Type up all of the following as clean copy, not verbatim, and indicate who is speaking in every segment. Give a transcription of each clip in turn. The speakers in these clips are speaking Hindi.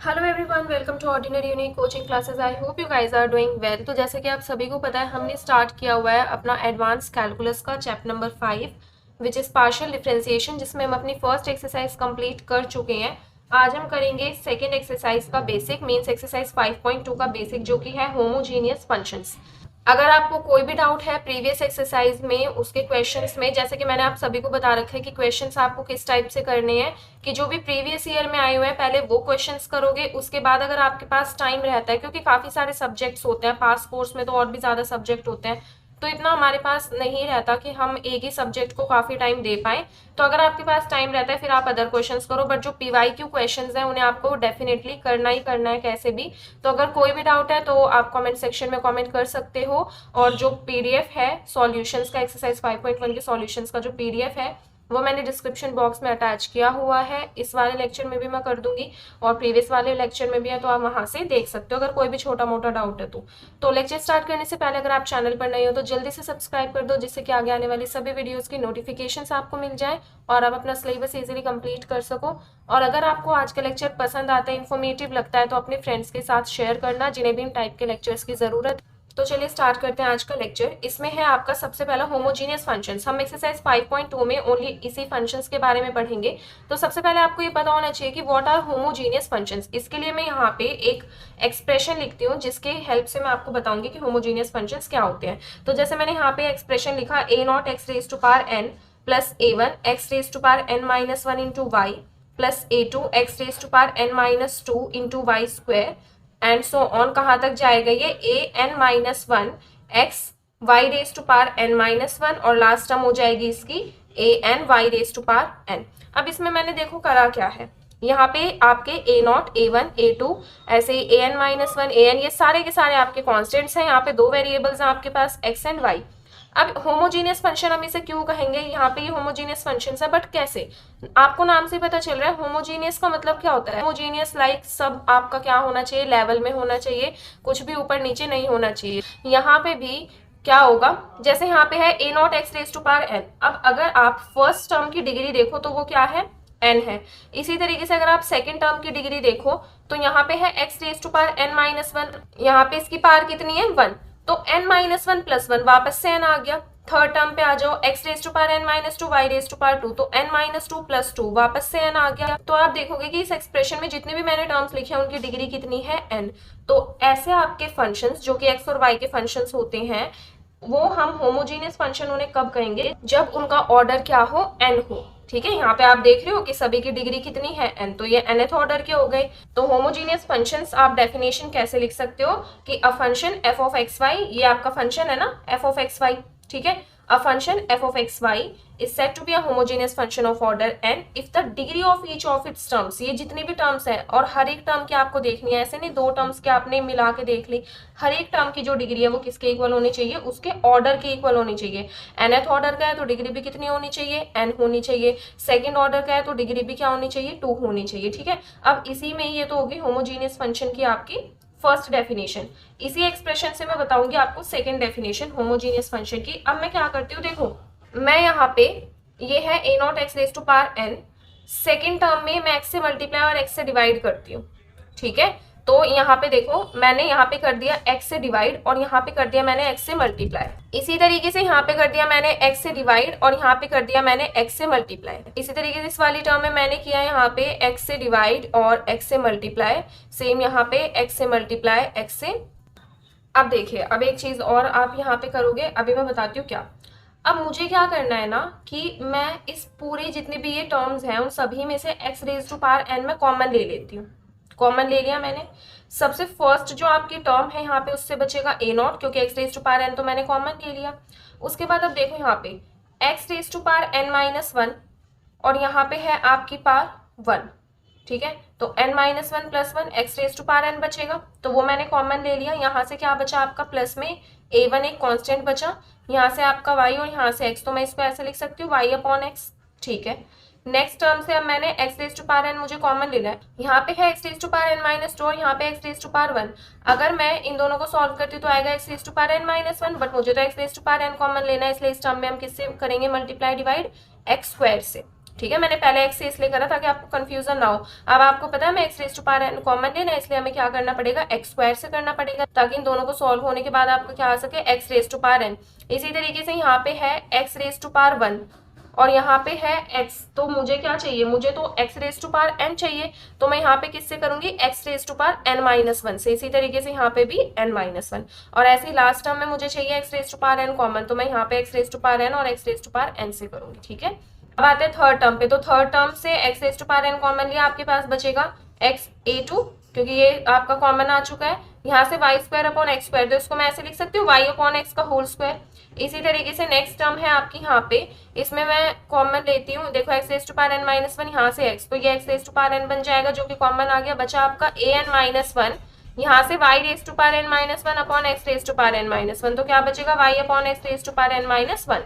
Speaker 1: Hello everyone, welcome to ordinary unique coaching classes. I hope you guys are doing well. तो जैसे कि आप सभी को पता है, हमने स्टार्ट किया हुआ है अपना एडवांस कैलकुलस का chapter number 5 which is partial differentiation, जिसमें हम अपनी फर्स्ट एक्सरसाइज कंप्लीट कर चुके हैं। आज हम करेंगे सेकेंड एक्सरसाइज का बेसिक, मीन्स एक्सरसाइज 5.2 का बेसिक, जो कि है होमोजीनियस फंक्शंस। अगर आपको कोई भी डाउट है प्रीवियस एक्सरसाइज में उसके क्वेश्चंस में, जैसे कि मैंने आप सभी को बता रखा है कि क्वेश्चंस आपको किस टाइप से करने हैं, कि जो भी प्रीवियस ईयर में आए हुए हैं पहले वो क्वेश्चंस करोगे। उसके बाद अगर आपके पास टाइम रहता है, क्योंकि काफ़ी सारे सब्जेक्ट्स होते हैं पास कोर्स में, तो और भी ज़्यादा सब्जेक्ट होते हैं, तो इतना हमारे पास नहीं रहता कि हम एक ही सब्जेक्ट को काफ़ी टाइम दे पाएँ। तो अगर आपके पास टाइम रहता है फिर आप अदर क्वेश्चंस करो, बट जो पीवाईक्यू क्वेश्चंस हैं उन्हें आपको डेफिनेटली करना ही करना है कैसे भी। तो अगर कोई भी डाउट है तो आप कमेंट सेक्शन में कमेंट कर सकते हो। और जो पीडीएफ है सॉल्यूशंस का, एक्सरसाइज 5.1 के सॉल्यूशंस का जो पीडीएफ है वो मैंने डिस्क्रिप्शन बॉक्स में अटैच किया हुआ है। इस वाले लेक्चर में भी मैं कर दूंगी और प्रीवियस वाले लेक्चर में भी है, तो आप वहां से देख सकते हो अगर कोई भी छोटा मोटा डाउट है तो लेक्चर स्टार्ट करने से पहले अगर आप चैनल पर नए हो तो जल्दी से सब्सक्राइब कर दो, जिससे कि आगे आने वाली सभी वीडियोज़ की नोटिफिकेशन आपको मिल जाए और आप अपना सिलेबस इजीली कंप्लीट कर सको। और अगर आपको आज का लेक्चर पसंद आता है, इन्फॉर्मेटिव लगता है, तो अपने फ्रेंड्स के साथ शेयर करना जिन्हें भी इन टाइप के लेक्चर्स की ज़रूरत। तो चलिए स्टार्ट करते हैं आज का लेक्चर। इसमें है आपका सबसे पहला होमोजीनियस फंक्शंस। हम एक्सरसाइज 5.2 में ओनली इसी फंक्शंस के बारे में पढ़ेंगे। तो सबसे पहले आपको ये पता होना चाहिए कि व्हाट आर होमोजीनियस फंक्शंस। इसके लिए मैं यहाँ पे एक एक्सप्रेशन लिखती हूँ जिसके हेल्प से मैं आपको बताऊंगी कि होमोजीनियस फंक्शंस क्या होते हैं। तो जैसे मैंने यहाँ पे एक्सप्रेशन लिखा a naught x raise to power n plus a one x raise to power n minus one into y plus a two x raise to power n minus two into y square and so on. कहाँ तक जाएगा ये? A n minus one x y raise to power n minus one, और लास्ट टर्म हो जाएगी इसकी a n y raise to power n. अब इसमें मैंने देखो करा क्या है, यहाँ पे आपके a naught a one a two ऐसे a n minus one a n, ये सारे के सारे आपके कॉन्स्टेंट्स हैं। यहाँ पे दो वेरिएबल्स हैं आपके पास, एक्स एंड वाई। अब होमोजीनियस फंक्शन हम इसे क्यों कहेंगे? यहाँ पे ये होमोजीनियस फंक्शन है, बट कैसे? आपको नाम से पता चल रहा है होमोजीनियस का मतलब क्या होता है। होमोजीनियस लाइक सब आपका क्या होना चाहिए, लेवल में होना चाहिए, कुछ भी ऊपर नीचे नहीं होना चाहिए। यहाँ पे भी क्या होगा, जैसे यहाँ पे है a naught x raise to power n. अब अगर आप फर्स्ट टर्म की डिग्री देखो तो वो क्या है? एन है। इसी तरीके से अगर आप सेकेंड टर्म की डिग्री देखो तो यहाँ पे है x raise to power n minus one, यहाँ पे इसकी पावर कितनी है? वन। तो n minus one plus one, वापस से n आ गया। थर्ड टर्म पे आ जाओ, x raise to power n minus two y raise to power two, तो n minus two plus two, वापस से n आ गया। तो आप देखोगे कि इस एक्सप्रेशन में जितने भी मैंने टर्म्स लिखे हैं उनकी डिग्री कितनी है? n। तो ऐसे आपके फंक्शंस जो कि x और y के फंक्शंस होते हैं, वो हम होमोजीनियस फंक्शन उन्हें कब कहेंगे? जब उनका ऑर्डर क्या हो? n हो। ठीक है, यहाँ पे आप देख रहे हो कि सभी की डिग्री कितनी है? n। तो ये nth ऑर्डर के हो गए। तो होमोजीनियस फंक्शंस आप डेफिनेशन कैसे लिख सकते हो कि a function f of x y, ये आपका फंक्शन है ना f ऑफ एक्स वाई, ठीक है। A function f of x y is said to be a homogeneous function of order n if the degree of each of its terms, ये जितनी भी टर्म्स है, और हर एक टर्म की आपको देखनी है, ऐसे नहीं दो टर्म्स के आपने मिला के देख ली। हर एक टर्म की जो डिग्री है वो किसके इक्वल होनी चाहिए? उसके ऑर्डर के इक्वल होनी चाहिए। nth ऑर्डर का है तो डिग्री भी कितनी होनी चाहिए? n होनी चाहिए। सेकंड ऑर्डर का है तो डिग्री भी क्या होनी चाहिए? 2 होनी चाहिए, ठीक है। अब इसी में ये तो होगी होमोजीनियस फंक्शन की आपकी फर्स्ट डेफिनेशन। इसी एक्सप्रेशन से मैं बताऊंगी आपको सेकंड डेफिनेशन होमोजीनियस फंक्शन की। अब मैं क्या करती हूँ, देखो मैं यहाँ पे ये है a naught x raise to power n, second term में मैं एक्स से मल्टीप्लाई और एक्स से डिवाइड करती हूँ, ठीक है। तो यहाँ पे देखो मैंने यहाँ पे कर दिया x से डिवाइड और यहाँ पे कर दिया मैंने x से मल्टीप्लाई। इसी तरीके से यहाँ पे कर दिया मैंने x से डिवाइड और यहाँ पे कर दिया मैंने x से मल्टीप्लाई। इसी तरीके से इस वाली टर्म में मैंने किया यहाँ पे x से डिवाइड और x से मल्टीप्लाई। सेम यहाँ पे x से मल्टीप्लाई x से। अब देखिए, अब एक चीज और आप यहाँ पे करोगे, अभी मैं बताती हूँ क्या। अब मुझे क्या करना है ना कि मैं इस पूरे जितने भी ये टर्म्स हैं उन सभी में से x raise to power n में कॉमन ले लेती हूँ। कॉमन ले लिया मैंने। सबसे फर्स्ट जो आपकी टर्म है यहाँ पे उससे बचेगा ए नॉट, क्योंकि x raise to power n तो मैंने कॉमन ले लिया। उसके बाद अब देखो यहाँ पे x raise to power n minus one और यहाँ पे है आपकी पावर वन, ठीक है। तो n minus one plus one x raise to power n बचेगा, तो वो मैंने कॉमन ले लिया। यहाँ से क्या बचा आपका? प्लस में ए वन एक कॉन्स्टेंट बचा, यहाँ से आपका y और यहाँ से x, तो मैं इसको ऐसे लिख सकती हूँ y अपॉन एक्स, ठीक है। नेक्स्ट टर्म से अब मैंने x raise to power n मुझे कॉमन लेना है। यहाँ पे है x raise to power n minus two और यहाँ पे x raise to power one. अगर मैं इन दोनों को सॉल्व करती हूँ तो आएगा x raise to power n minus वन, बट मुझे तो x raise to power n common लेना है, इसलिए इस टर्म में हम किससे करेंगे मल्टीप्लाई डिवाइड? एक्स स्क्वायर से। ठीक है, मैंने पहले x से इसलिए करा ताकि आपको कंफ्यूजन ना हो। अब आपको पता है मैं x raise to power n common लेना है, इसलिए हमें क्या करना पड़ेगा, x स्क्वायर से करना पड़ेगा, ताकि इन दोनों को सॉल्व होने के बाद आपको क्या आ सके, x raise to power n। इसी तरीके से यहाँ पे है x रेज टू पावर 1 और यहाँ पे है x, तो मुझे क्या चाहिए, मुझे तो x raise to power n चाहिए, तो मैं यहाँ पे किससे करूंगी, x raise to power n minus 1 से। इसी तरीके से यहाँ पे भी n माइनस 1, और ऐसे ही लास्ट टर्म में मुझे चाहिए x raise to power n common, तो मैं यहाँ पे x raise to power n और x raise to power n से करूंगी। ठीक है, अब आते हैं थर्ड टर्म पे। तो थर्ड टर्म से x raise to power n common लिया, आपके पास बचेगा x(a2), क्योंकि ये आपका कॉमन आ चुका है। यहाँ से y square upon x square, तो इसको मैं ऐसे लिख सकती हूँ y अपॉन एक्स का होल स्क्वायर। इसी तरीके से नेक्स्ट टर्म है आपकी यहाँ पे, इसमें मैं कॉमन लेती हूँ, देखो x raise to power n minus 1, यहाँ से x, तो ये x raise to power n बन जाएगा जो कि कॉमन आ गया, बचा आपका an माइनस 1। यहाँ से y raise to power n minus 1 upon x raise to power n minus 1, तो क्या बचेगा, y upon x raise to power n minus 1।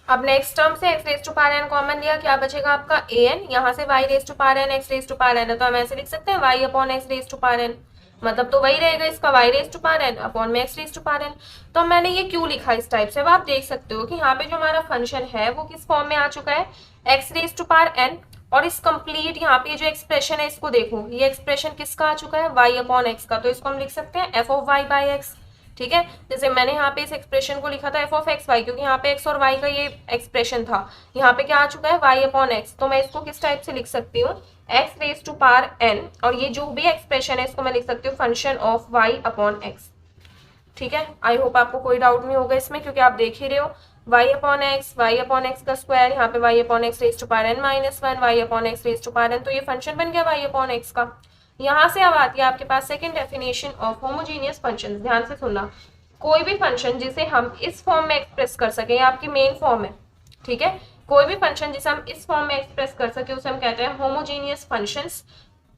Speaker 1: अब नेक्स्ट टर्म से x raise to power n common लिया, क्या बचेगा आपका an, यहाँ से y raise to power n x raise to power n है, तो हम ऐसे लिख सकते हैं y upon x raise to power n, मतलब तो वही रहेगा इसका y raise to power n upon में x raise to power n। तो मैंने ये क्यों लिखा इस टाइप से, अब आप देख सकते हो कि यहाँ पे जो हमारा फंक्शन है वो किस फॉर्म में आ चुका है, x raise to power n, और इस कंप्लीट यहाँ पे जो एक्सप्रेशन है इसको देखो, ये एक्सप्रेशन किसका आ चुका है, y अपॉन x का, तो इसको हम लिख सकते हैं f of y by x। ठीक है, जैसे मैंने यहाँ पे इस एक्सप्रेशन को लिखा था f ऑफ एक्स वाई, क्योंकि यहाँ पे x और y का ये एक्सप्रेशन था, यहाँ पे क्या आ चुका है y अपॉन x, तो मैं इसको किस टाइप से लिख सकती हूँ, x raise to power n, और ये जो भी एक्सप्रेशन है इसको मैं लिख सकती हूँ function of y upon x। ठीक है, आई होप आपको कोई डाउट नहीं होगा इसमें, क्योंकि आप देख ही रहे हो y अपॉन एक्स का स्क्वायर, यहाँ पे y upon x raise to power n minus 1, y upon x raise to power n, तो ये फंक्शन बन गया y अपॉन x का। यहाँ से अब आती है आपके पास second definition of homogeneous function. ध्यान से सुनना, कोई भी फंक्शन जिसे हम इस फॉर्म में एक्सप्रेस कर सके, ये आपकी मेन फॉर्म है। ठीक है, कोई भी फंक्शन जिसे हम इस फॉर्म में एक्सप्रेस कर सके उसे हम कहते हैं होमोजीनियस फंक्शंस।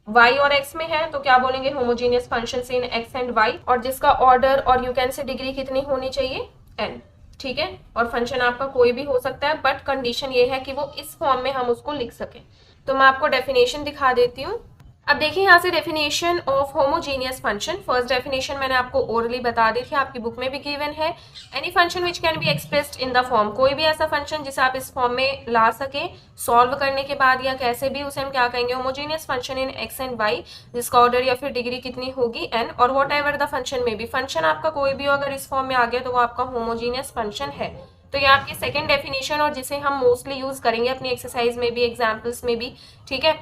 Speaker 1: y और x में है तो क्या बोलेंगे, homogeneous functions in x and y, और जिसका ऑर्डर और यू कैन से डिग्री कितनी होनी चाहिए, n। ठीक है, और फंक्शन आपका कोई भी हो सकता है, बट कंडीशन ये है कि वो इस फॉर्म में हम उसको लिख सकें। तो मैं आपको डेफिनेशन दिखा देती हूँ। अब देखिए यहाँ से definition of homogeneous function, first definition मैंने आपको ओरली बता दी थी, आपकी बुक में भी गिवन है, any function which can be expressed in the form, कोई भी ऐसा फंक्शन जिसे आप इस फॉर्म में ला सके सॉल्व करने के बाद या कैसे भी, उसे हम क्या कहेंगे, homogeneous function in x and y, जिसका ऑर्डर या फिर डिग्री कितनी होगी n, और वॉट एवर द फंक्शन में भी, फंक्शन आपका कोई भी हो अगर इस फॉर्म में आ गया तो वो आपका होमोजीनियस फंक्शन है। तो ये आपकी सेकेंड डेफिनेशन, और जिसे हम मोस्टली यूज करेंगे अपनी एक्सरसाइज में भी, एग्जाम्पल्स में भी। ठीक है,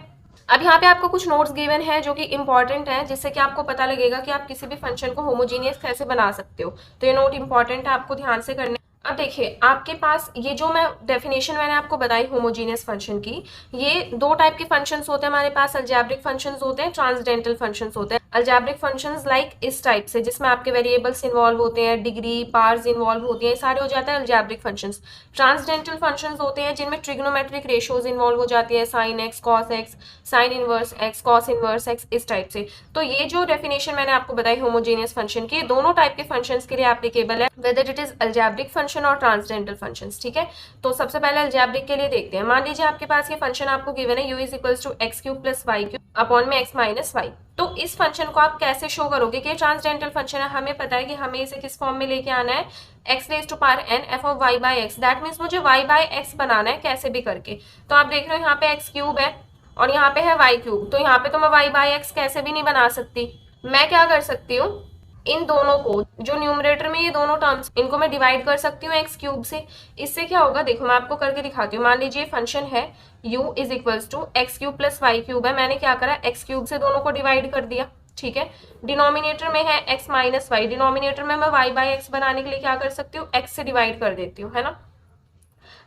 Speaker 1: अब यहाँ पे आपको कुछ नोट्स गिवन है जो कि इंपॉर्टेंट है, जिससे कि आपको पता लगेगा कि आप किसी भी फंक्शन को होमोजीनियस कैसे बना सकते हो। तो ये नोट इंपॉर्टेंट है, आपको ध्यान से करने। अब देखिए आपके पास ये जो मैं डेफिनेशन मैंने आपको बताई होमोजीनियस फंक्शन की, ये दो टाइप के फंक्शंस होते हैं हमारे पास, अलजेब्रिक फंक्शंस होते हैं, ट्रांसडेंटल फंक्शंस होते हैं। अलजेब्रिक फंक्शंस लाइक इस टाइप से, जिसमें आपके वेरिएबल्स इन्वॉल्व होते हैं, डिग्री पार्स इन्वॉल्व होती हैं, सारे हो जाते हैं अलजेब्रिक फंक्शंस। ट्रांसडेंटल फंक्शंस होते हैं जिनमें ट्रिग्नोमेट्रिक रेशियोज इन्वॉल्व हो जाती है, sine x, cos x, sine inverse x, cos inverse x, इस टाइप से। तो ये जो डेफिनेशन मैंने आपको बताई होमोजीनियस फंक्शन की, दोनों टाइप के फंक्शंस के लिए एप्लीकेबल है, whether it is algebraic function और ट्रांसडेंटल फंक्शंस। ठीक है, तो सबसे पहले अलजेब्रिक के लिए देखते हैं। मान लीजिए आपके पास ये फंक्शन आपको गिवन है, u is equals to x cube plus y cube upon में x माइनस वाई। तो इस फंक्शन को आप कैसे शो करोगे कि ट्रांसडेंटल फंक्शन है, हमें पता है कि हमें इसे किस फॉर्म में लेके आना है, x raise to power n f of y by x, that means मुझे y बाई एक्स बनाना है कैसे भी करके। तो आप देख रहे हो यहाँ पे x क्यूब है और यहाँ पे है y क्यूब, तो यहाँ पे तो मैं y बाई एक्स कैसे भी नहीं बना सकती। मैं क्या कर सकती हूँ, इन दोनों को, जो न्यूमरेटर में ये दोनों टर्म्स, इनको मैं डिवाइड कर सकती हूँ एक्स क्यूब से। इससे क्या होगा, देखो मैं आपको करके दिखाती हूँ। मान लीजिए फंक्शन है u is equals to x cube plus y cube है, मैंने क्या करा, एक्स क्यूब से दोनों को डिवाइड कर दिया। ठीक है, डिनोमिनेटर में है x माइनस वाई, डिनोमिनेटर में मैं y बाई एक्स बनाने के लिए क्या कर सकती हूँ, x से डिवाइड कर देती हूँ, है ना।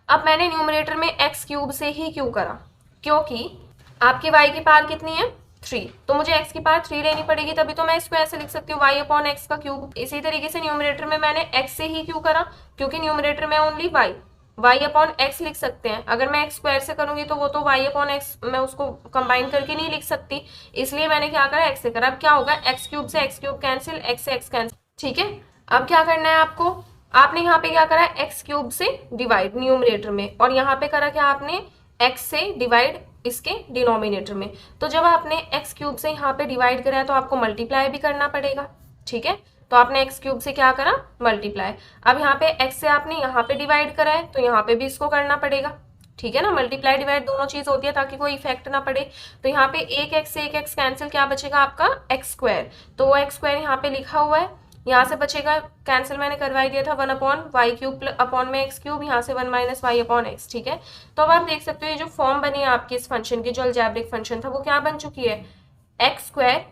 Speaker 1: अब मैंने न्यूमरेटर में एक्स क्यूब से ही क्यों करा, क्योंकि आपके y की पावर कितनी है, 3, तो मुझे x की पावर 3 लेनी पड़ेगी, तभी तो मैं इसको ऐसे लिख सकती हूँ y अपॉन एक्स का क्यूब। इसी तरीके से न्यूमरेटर में मैंने x से ही क्यों करा, क्योंकि न्यूमरेटर में ओनली y अपॉन एक्स लिख सकते हैं। अगर मैं एक्स स्क्वायर से करूंगी तो वो तो y अपॉन एक्स मैं उसको कंबाइन करके नहीं लिख सकती, इसलिए मैंने क्या करा, x से करा। अब क्या होगा, एक्स क्यूब से एक्स क्यूब कैंसिल, एक्स से एक्स कैंसिल। ठीक है, अब क्या करना है आपको, आपने यहाँ पे क्या करा, एक्स क्यूब से डिवाइड न्यूमरेटर में, और यहाँ पे करा क्या आपने, एक्स से डिवाइड इसके डिनोमिनेटर में। तो जब आपने एक्स क्यूब से यहाँ पे डिवाइड करा है तो आपको मल्टीप्लाई भी करना पड़ेगा। ठीक है, तो आपने एक्स क्यूब से क्या करा, मल्टीप्लाई। अब यहाँ पे एक्स से आपने यहाँ पे डिवाइड करा है तो यहाँ पे भी इसको करना पड़ेगा। ठीक है ना, मल्टीप्लाई डिवाइड दोनों चीज होती है ताकि कोई इफेक्ट ना पड़े। तो यहाँ पे एक एक्स से एक एक्स कैंसिल, क्या बचेगा आपका एक्स स्क्वायर, तो वो एक्स स्क्वायर यहाँ पे लिखा हुआ है, यहाँ से बचेगा कैंसिल मैंने करवाई दिया था 1/y³ अपॉन में x³ यहाँ से 1 - y/x, ठीक है। तो अब आप देख सकते हो ये जो फॉर्म बनी है आपकी इस फंक्शन की, जो अलजेब्रिक फंक्शन था वो क्या बन चुकी है, एक्स स्क्वायर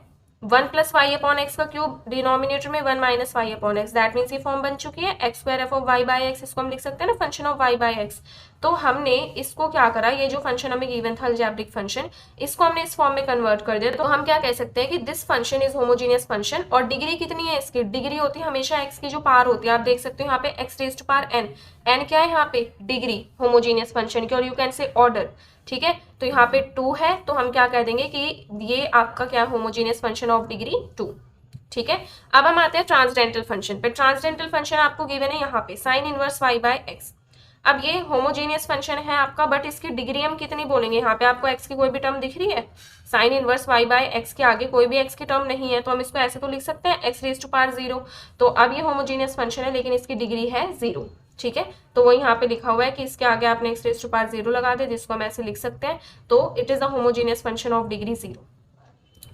Speaker 1: 1 + y/x का क्यूब, डिनोमिनेटर में 1 - y/x, दैट मीन्स ये फॉर्म बन चुकी है x square f of y/x, इसको हम लिख सकते हैं ना फंक्शन ऑफ y/x। तो हमने इसको क्या करा, ये जो फंक्शन हमें गिवन था अलजेब्रिक फंक्शन, इसको हमने इस फॉर्म में कन्वर्ट कर दिया। तो हम क्या कह सकते हैं कि this function is homogeneous function. और डिग्री कितनी है इसकी, डिग्री होती है हमेशा x की जो पार होती है, आप देख सकते हो यहाँ पे x⁻n, n क्या है यहाँ पे डिग्री होमोजीनियस फंक्शन की, और यू कैन से ऑर्डर, ठीक है। तो यहाँ पे 2 है, तो हम क्या कह देंगे कि ये आपका क्या होमोजीनियस फंक्शन ऑफ डिग्री 2, ठीक है। अब हम आते हैं ट्रांसडेंटल फंक्शन पे। ट्रांसडेंटल फंक्शन आपको गिवन है यहाँ पे sin इनवर्स y/x। अब ये होमोजीनियस फंक्शन है आपका, बट इसकी डिग्री हम कितनी बोलेंगे, यहाँ पे आपको x की कोई भी टर्म दिख रही है, sin इनवर्स y/x के आगे कोई भी x की टर्म नहीं है, तो हम इसको ऐसे तो लिख सकते हैं x⁻0। तो अब ये होमोजीनियस फंक्शन है लेकिन इसकी डिग्री है 0, ठीक है। तो वो यहाँ पे लिखा हुआ है कि इसके आगे आपने x⁻0 लगा दे, जिसको हम ऐसे लिख सकते हैं, तो it is a homogeneous function of degree 0,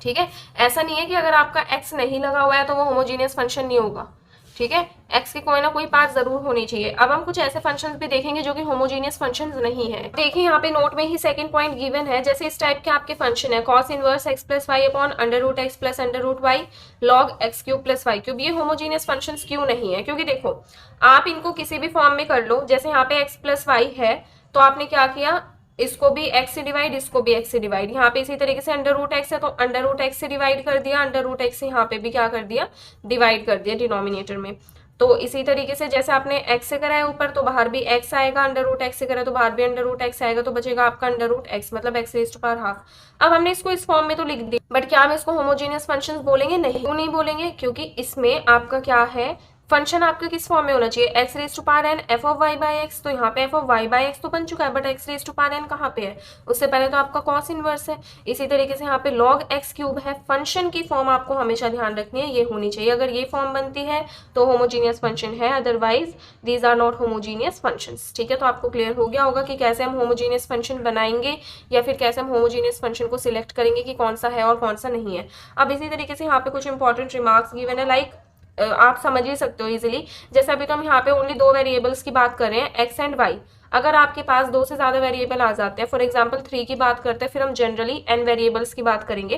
Speaker 1: ठीक है। ऐसा नहीं है कि अगर आपका x नहीं लगा हुआ है तो वो होमोजीनियस फंक्शन नहीं होगा, ठीक है, x की कोई ना कोई पार्ट जरूर होनी चाहिए। अब हम कुछ ऐसे फंक्शंस भी देखेंगे जो कि होमोजीनियस फंक्शंस नहीं है। देखिए यहाँ पे नोट में ही सेकंड पॉइंट गिवन है, जैसे इस टाइप के आपके फंक्शन है cos inverse x + y upon √x + √y log x³ + y³, ये होमोजीनियस फंक्शंस क्यों नहीं है, क्योंकि देखो आप इनको किसी भी फॉर्म में कर लो, जैसे यहाँ पे x + y है तो आपने क्या किया, इसको भी x से डिवाइड, इसको भी x से डिवाइड, यहाँ पे इसी तरीके से √x है तो √x से डिवाइड कर दिया, √x से यहाँ पे भी क्या कर दिया, डिवाइड कर दिया डिनोमिनेटर में। तो इसी तरीके से जैसे आपने x से करा है ऊपर तो बाहर भी x आएगा, √x से करा तो बाहर भी √x आएगा, तो बचेगा आपका √x मतलब x⁻²। अब हमने इसको इस फॉर्म में तो लिख दिया, बट क्या हम इसको होमोजीनियस फंक्शंस बोलेंगे, नहीं, क्यों नहीं बोलेंगे, क्योंकि इसमें आपका क्या है, फंक्शन आपके किस फॉर्म में होना चाहिए, x⁻n f ऑफ y/x, तो यहाँ पे f ऑफ y/x तो बन चुका है, बट x⁻n कहाँ पे है, उससे पहले तो आपका cos इनवर्स है। इसी तरीके से यहाँ पे log x³ है। फंक्शन की फॉर्म आपको हमेशा ध्यान रखनी है, ये होनी चाहिए, अगर ये फॉर्म बनती है तो होमोजीनियस फंक्शन है, otherwise these are not homogeneous functions, ठीक है। तो आपको क्लियर हो गया होगा कि कैसे हम होमोजीनियस फंक्शन बनाएंगे या फिर कैसे हम होमोजीनियस फंक्शन को सिलेक्ट करेंगे कि कौन सा है और कौन सा नहीं है। अब इसी तरीके से यहाँ पे कुछ इंपॉर्टेंट रिमार्क्स गिवन है, लाइक आप समझ ही सकते हो इजीली, जैसे अभी तो हम यहाँ पे ओनली 2 वेरिएबल्स की बात कर रहे हैं x एंड y। अगर आपके पास 2 से ज्यादा वेरिएबल आ जाते हैं, फॉर एग्जांपल 3 की बात करते हैं, फिर हम जनरली n वेरिएबल्स की बात करेंगे।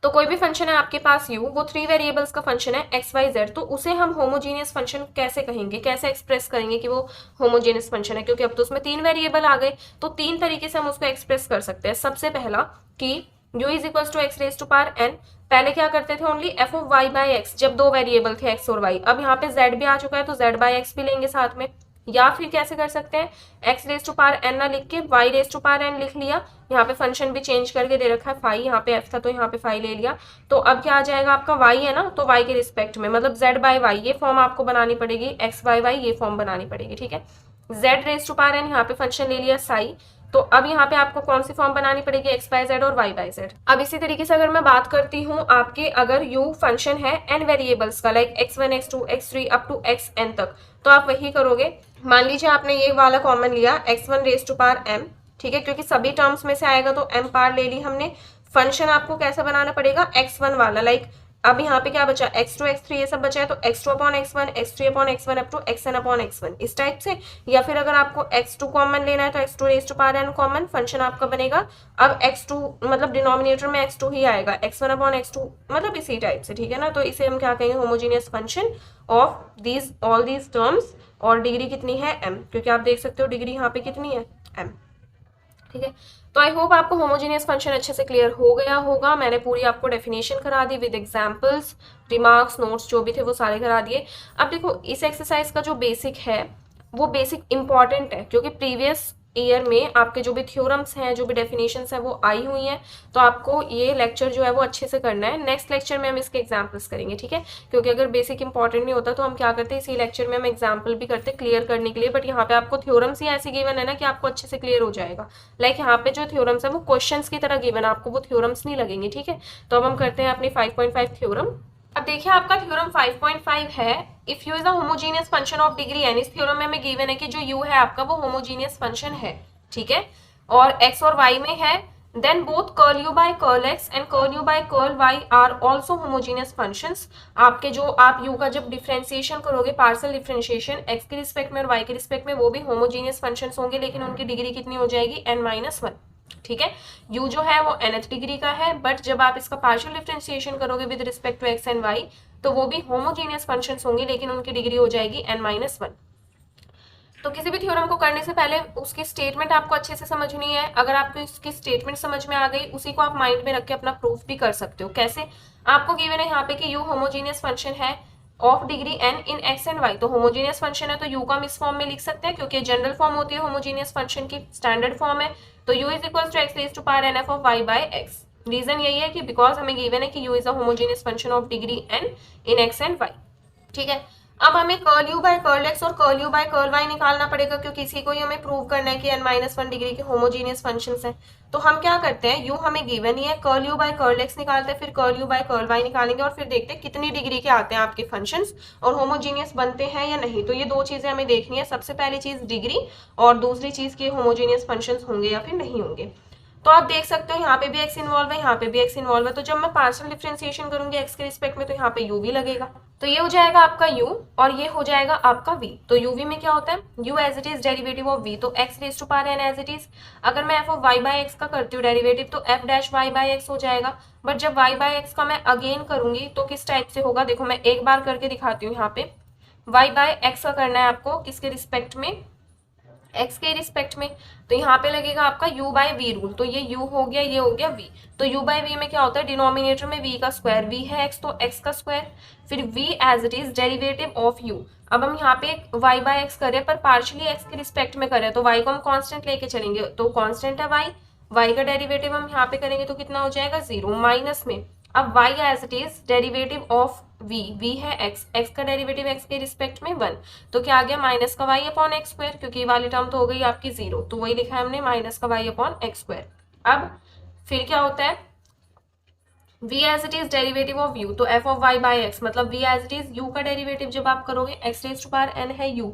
Speaker 1: तो कोई भी फंक्शन है आपके पास u, वो 3 वेरिएबल्स का फंक्शन है x y z, तो उसे हम होमोजीनियस फंक्शन कैसे कहेंगे, कैसे एक्सप्रेस करेंगे कि वो होमोजीनियस फंक्शन है, क्योंकि अब तो उसमें 3 वेरिएबल आ गए, तो 3 तरीके से हम उसको एक्सप्रेस कर सकते हैं। सबसे पहला कि u = x⁻n, पहले क्या करते थे, ओनली f ऑफ y/x, जब 2 वेरिएबल थे x और y। अब यहाँ पे z भी आ चुका है तो z/x भी लेंगे साथ में, या फिर कैसे कर सकते हैं, x⁻n ना लिख के y⁻n लिख लिया, यहाँ पे फंक्शन भी चेंज करके दे रखा है फाई, यहाँ पे f था तो यहाँ पे फाई ले लिया, तो अब क्या आ जाएगा आपका y है ना, तो y के रिस्पेक्ट में मतलब z/y, ये फॉर्म आपको बनानी पड़ेगी, x/y ये फॉर्म बनानी पड़ेगी, ठीक है। z⁻n यहाँ पे फंक्शन ले लिया साई, तो अब यहाँ पे आपको कौन सी फॉर्म बनानी पड़ेगी, x/z और y/z। अब इसी तरीके से अगर मैं बात करती हूँ आपके, अगर u फंक्शन है n वेरिएबल्स का, like x1 x2 x3 up to xn तक, तो आप वही करोगे। मान लीजिए आपने ये वाला कॉमन लिया x1m, ठीक है, क्योंकि सभी टर्म्स में से आएगा तो m पार ले ली हमने। फंक्शन आपको कैसा बनाना पड़ेगा, x1 वाला, लाइक अब यहाँ पे क्या बचा, x2 x3 ये सब बचा है, तो x2/x1 x3/x1 up to xn/x1 इस टाइप से। या फिर अगर आपको x2 कॉमन लेना है तो x2n कॉमन, फंक्शन आपका बनेगा, अब x2 मतलब डिनोमिनेटर में x2 ही आएगा, x1/x2 मतलब इसी टाइप से, ठीक है ना। तो इसे हम क्या कहेंगे, homogeneous function of these all these terms, और डिग्री कितनी है m, क्योंकि आप देख सकते हो डिग्री यहाँ पे कितनी है m, ठीक है। तो आई होप आपको होमोजीनियस फंक्शन अच्छे से क्लियर हो गया होगा। मैंने पूरी आपको डेफिनेशन करा दी विद एग्जांपल्स, रिमार्क्स, नोट्स जो भी थे वो सारे करा दिए। अब देखो इस एक्सरसाइज का जो बेसिक है वो बेसिक इंपॉर्टेंट है, क्योंकि प्रीवियस ईयर में आपके जो भी थ्योरम्स हैं, जो भी डेफिनेशंस हैं वो आई हुई हैं, तो आपको ये लेक्चर जो है वो अच्छे से करना है। नेक्स्ट लेक्चर में हम इसके एग्जाम्पल्स करेंगे, ठीक है, क्योंकि अगर बेसिक इंपॉर्टेंट नहीं होता तो हम क्या करते हैं, इसी लेक्चर में हम एग्जाम्पल भी करते क्लियर करने के लिए, बट यहाँ पे आपको थ्योरम्स ही ऐसे गिवन है ना कि आपको अच्छे से क्लियर हो जाएगा। लाइक यहाँ पे जो थ्योरम्स है वो क्वेश्चंस की तरह गिवन है, आपको वो थ्योरम्स नहीं लगेंगे, ठीक है। तो अब हम करते हैं अपनी 5.5 थ्योरम। अब देखिए आपका थ्योरम 5.5 है, if u is a homogeneous function of degree n, इस थ्योरम में हमें गिवन है कि जो यू है आपका वो होमोजीनियस फंक्शन है, ठीक है, और एक्स और वाई में है, then both curl u by curl x and curl u by curl y are also homogeneous functions. आपके जो आप यू का जब डिफरेंशिएशन करोगे, पार्शियल डिफरेंशिएशन एक्स के रिस्पेक्ट में और वाई के रिस्पेक्ट में, वो भी होमोजीनियस फंक्शंस होंगे, लेकिन उनकी डिग्री कितनी हो जाएगी, n-1, ठीक है। u जो है वो nth डिग्री का है, बट जब आप इसका पार्शियल डिफरेंशिएशन करोगे with respect to x and y, तो वो भी होमोजीनियस फंक्शंस होंगे, लेकिन उनकी डिग्री हो जाएगी n-1। तो किसी भी थ्योरम को करने से पहले उसकी स्टेटमेंट आपको अच्छे से समझनी है। अगर आपको इसकी स्टेटमेंट समझ में आ गई, उसी को आप माइंड में रख के अपना प्रूफ भी कर सकते हो। कैसे? आपको गिवन है यहाँ पे कि u होमोजीनियस फंक्शन है of degree n in x and y, तो होमोजीनियस फंक्शन है तो u को हम इस फॉर्म में लिख सकते हैं, क्योंकि जनरल फॉर्म होती है होमोजीनियस फंक्शन की, स्टैंडर्ड फॉर्म है, तो u is equal to x raise to power n f of y by x। Reason यही है कि बिकॉज हमें गिवन है कि u is a homogeneous function of degree n in x and y, ठीक है। अब हमें curl u by curl x और curl u by curl y निकालना पड़ेगा, क्योंकि इसी को ही हमें प्रूव करना है कि n-1 डिग्री के होमोजीनियस फंक्शंस हैं। तो हम क्या करते हैं, यू हमें गिवन ही है, curl u by curl x निकालते हैं, फिर curl u by curl y निकालेंगे, और फिर देखते हैं कितनी डिग्री के आते हैं आपके फंक्शंस और होमोजीनियस बनते हैं या नहीं। तो ये दो चीजें हमें देखनी है, सबसे पहली चीज डिग्री, और दूसरी चीज की होमोजीनियस फंक्शंस होंगे या फिर नहीं होंगे। तो आप देख सकते हो यहाँ पे भी x इन्वॉल्व है, यहाँ पे भी x इन्वॉल्व है, तो जब मैं पार्शियल डिफरेंशिएशन करूंगी x के रिस्पेक्ट में, तो यहाँ पे u भी लगेगा, तो ये हो जाएगा आपका u और ये हो जाएगा आपका v। तो uv में क्या होता है, u as it is derivative of v, तो x raise to power n as it is. अगर मैं f of y by x का करती हूँ डेरिवेटिव, तो f dash y by x हो जाएगा, बट जब y बाय x का मैं अगेन करूंगी तो किस टाइप से होगा, देखो मैं एक बार करके दिखाती हूँ। यहाँ पे y बाय x का करना है आपको किसके रिस्पेक्ट में, x के रिस्पेक्ट में, तो यहाँ पे लगेगा आपका u बाय वी रूल, तो ये u हो गया, ये हो गया v। तो u बाय v में क्या होता है, डिनोमिनेटर में v का स्क्वायर, v है x तो x का स्क्वायर, फिर v as it is derivative of u। अब हम यहाँ पे y बाय x करें, पर पार्शियली x के रिस्पेक्ट में करें, तो y को हम कांस्टेंट लेके चलेंगे, तो कांस्टेंट है y का डेरिवेटिव हम यहाँ पे करेंगे तो कितना हो जाएगा, 0 माइनस में। अब y as it is derivative of v है x का डेरिवेटिव x के रिस्पेक्ट में 1, तो क्या आ गया, माइनस का y अपॉन एक्स स्क्वायर, क्योंकि ये वाली टर्म तो हो गई आपकी 0, तो वही लिखा है हमने, माइनस का y अपॉन एक्स स्क्वायर। अब फिर क्या होता है, v as it is derivative of u, तो f of y by x, मतलब v as it is u का डेरिवेटिव जब आप करोगे, x raise to power n है u,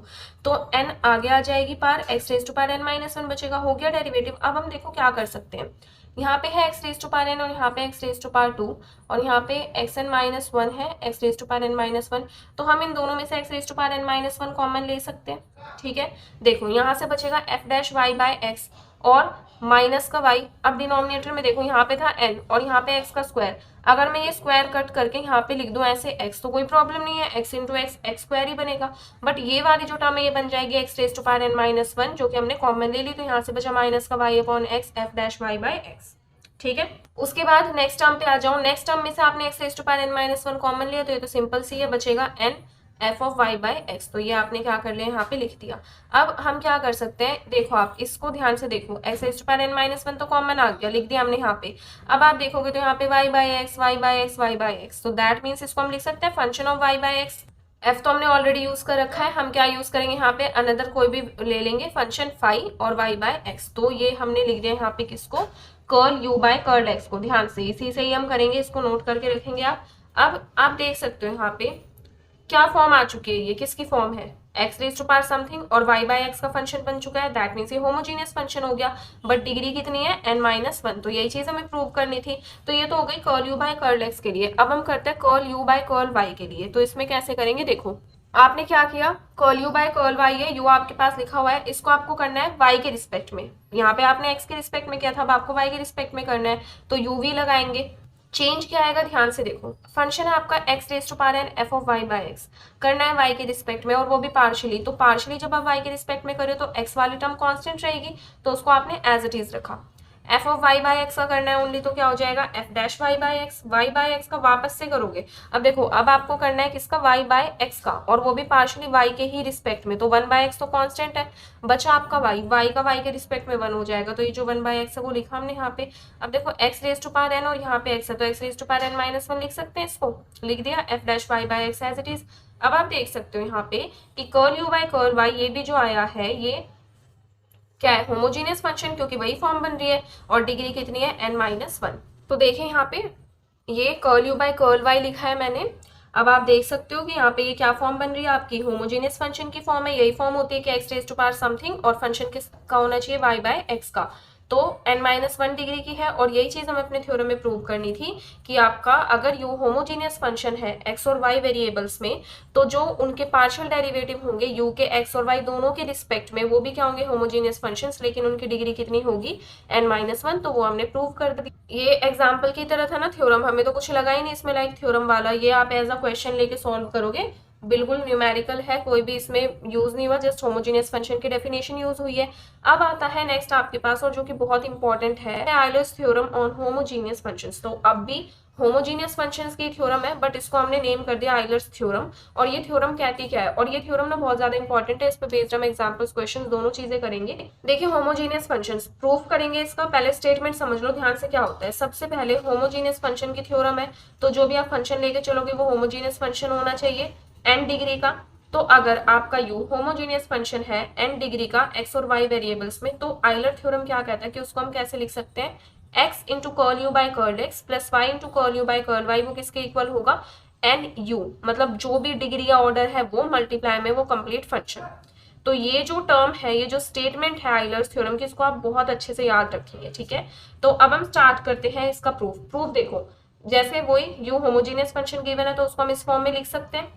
Speaker 1: तो n आगे आ जाएगी पार, x raise to power n-1 बचेगा, हो गया डेरिवेटिव। अब हम देखो क्या कर सकते हैं, यहाँ पे है x raise to power n और यहाँ पे x रेज टू पावर 2, और यहाँ पे xn-1 है, x raise to power n-1, तो हम इन दोनों में से x raise to power n-1 common ले सकते हैं, ठीक है। देखो यहाँ से बचेगा f dash y by x और माइनस का y। अब डिनोमिनेटर में देखो यहाँ पे था n और यहाँ पे x का स्क्वायर, अगर मैं ये स्क्वायर कट करके यहाँ पे लिख दूं ऐसे x, तो कोई प्रॉब्लम नहीं है, x into x x square ही बनेगा, बट ये वाली जो टर्म है ये बन जाएगी x raise to power n-1, जो कि हमने कॉमन ले ली, तो यहाँ से बचा माइनस का y upon x f dash y by x, ठीक है। उसके बाद नेक्स्ट टर्म पे आ जाओ, नेक्स्ट टर्म में से आपने x raise to power n-1 common लिया, तो ये तो सिंपल सी है, बचेगा n f of y by x, तो ये आपने क्या कर लिया, यहाँ पे लिख दिया। अब हम क्या कर सकते हैं, देखो आप इसको ध्यान से देखो, x raise to power n-1 तो कॉमन आ गया, लिख दिया हमने यहाँ पे। अब आप देखोगे तो यहाँ पे y by x y by x y by x, तो दैट मीन्स इसको हम लिख सकते हैं function of y by x। f तो हमने ऑलरेडी यूज कर रखा है, हम क्या यूज करेंगे यहाँ पे, अनदर कोई भी ले लेंगे फंक्शन फाई और y बाय x, तो ये हमने लिख दिया यहाँ पे किसको, curl u by curl x को, ध्यान से इसी से ही हम करेंगे, इसको नोट करके रखेंगे आप। अब आप देख सकते हो यहाँ पे क्या फॉर्म आ चुकी है, ये किसकी फॉर्म है, x raise to power something और y बाय x का फंक्शन बन चुका है, दैट मीन्स ये होमोजीनियस फंक्शन हो गया, बट डिग्री कितनी है, n-1, तो यही चीज हमें प्रूव करनी थी। तो ये तो हो गई curl u by curl x के लिए। अब हम करते हैं curl u by curl y के लिए, तो इसमें कैसे करेंगे, देखो आपने क्या किया, curl u by curl y है, u आपके पास लिखा हुआ है, इसको आपको करना है y के रिस्पेक्ट में, यहाँ पे आपने x के रिस्पेक्ट में किया था, अब आपको y के रिस्पेक्ट में करना है, तो uv लगाएंगे। चेंज क्या आएगा, ध्यान से देखो, फंक्शन है आपका x raise to power n f of y by x, करना है y के रिस्पेक्ट में, और वो भी पार्शियली, तो पार्शियली जब आप y के रिस्पेक्ट में करें तो x वाली टर्म कांस्टेंट रहेगी, तो उसको आपने एज इट इज रखा। f of y by x का करना है ओनली, तो क्या हो जाएगा, f dash y by x का वापस से करोगे। अब देखो, अब आपको करना है किसका, y बाय x का, और वो भी पार्शियली y के ही रिस्पेक्ट में, तो 1 बाय x तो कांस्टेंट है, बचा आपका y का y के रिस्पेक्ट में 1 हो जाएगा, तो ये जो 1 बाय x है वो लिखा हमने यहाँ पे। अब देखो x raise to power n और यहाँ पे x है, तो x raise to power n-1 लिख सकते हैं, इसको लिख दिया f dash y by x as it is. अब आप देख सकते हो यहाँ पे कि curl u by curl y, ये भी जो आया है ये क्या है, होमोजीनियस फंक्शन, क्योंकि वही फॉर्म बन रही है, और डिग्री कितनी है, n-1। तो देखें यहाँ पे ये curl u by curl y लिखा है मैंने, अब आप देख सकते हो कि यहाँ पे ये क्या फॉर्म बन रही है आपकी, होमोजेनियस फंक्शन की फॉर्म है। यही फॉर्म होती है कि x raise to power something और फंक्शन किसका होना चाहिए, वाई बाय एक्स का। तो n-1 डिग्री की है और यही चीज हमें अपने थ्योरम में प्रूव करनी थी कि आपका अगर यू होमोजीनियस फंक्शन है x और y वेरिएबल्स में, तो जो उनके पार्शियल डेरिवेटिव होंगे u के x और y दोनों के रिस्पेक्ट में, वो भी क्या होंगे, होमोजीनियस फंक्शंस, लेकिन उनकी डिग्री कितनी होगी, n-1। तो वो हमने प्रूव कर दी। ये एग्जाम्पल की तरह था ना थ्योरम, हमें तो कुछ लगा ही नहीं इसमें लाइक थ्योरम वाला, ये आप एज अ क्वेश्चन लेके सॉल्व करोगे, बिल्कुल न्यूमेरिकल है, कोई भी इसमें यूज नहीं हुआ, जस्ट होमोजेनियस फंक्शन की डेफिनेशन यूज हुई है। अब आता है नेक्स्ट आपके पास, और जो कि बहुत इंपॉर्टेंट है, Euler's theorem on homogeneous functions. तो अब भी होमोजीनियस फंक्शंस की थ्योरम है, बट इसको हमने नेम कर दिया आयलर्स थ्योरम। और ये थ्योरम कहती क्या है, और ये थ्योरम ना बहुत ज्यादा इंपॉर्टेंट है, इस पे बेस्ड हम एग्जांपल्स, क्वेश्चन दोनों चीजें करेंगे। देखिए होमोजीनियस फंक्शंस प्रूफ करेंगे, इसका पहले स्टेटमेंट समझ लो ध्यान से क्या होता है। सबसे पहले होमोजीनियस फंक्शन की थ्योरम है, तो जो भी आप फंक्शन लेके चलोगे वो होमोजीनियस फंक्शन होना चाहिए n डिग्री का। तो अगर आपका u होमोजीनियस फंक्शन है n डिग्री का x और y वेरिएबल्स में, तो आइलर थ्योरम क्या कहता है कि उसको हम कैसे लिख सकते हैं, x into curl u by curl x plus y into curl u by curl y, वो किसके इक्वल होगा, एन यू, मतलब जो भी डिग्री या ऑर्डर है वो मल्टीप्लाई में वो कंप्लीट फंक्शन। तो ये जो टर्म है, ये जो स्टेटमेंट है आइलर्स थ्योरम की, इसको आप बहुत अच्छे से याद रखेंगे, ठीक है। तो अब हम स्टार्ट करते हैं इसका प्रूफ देखो, जैसे वही यू होमोजीनियस फंक्शन गिवन है तो उसको हम इस फॉर्म में लिख सकते हैं,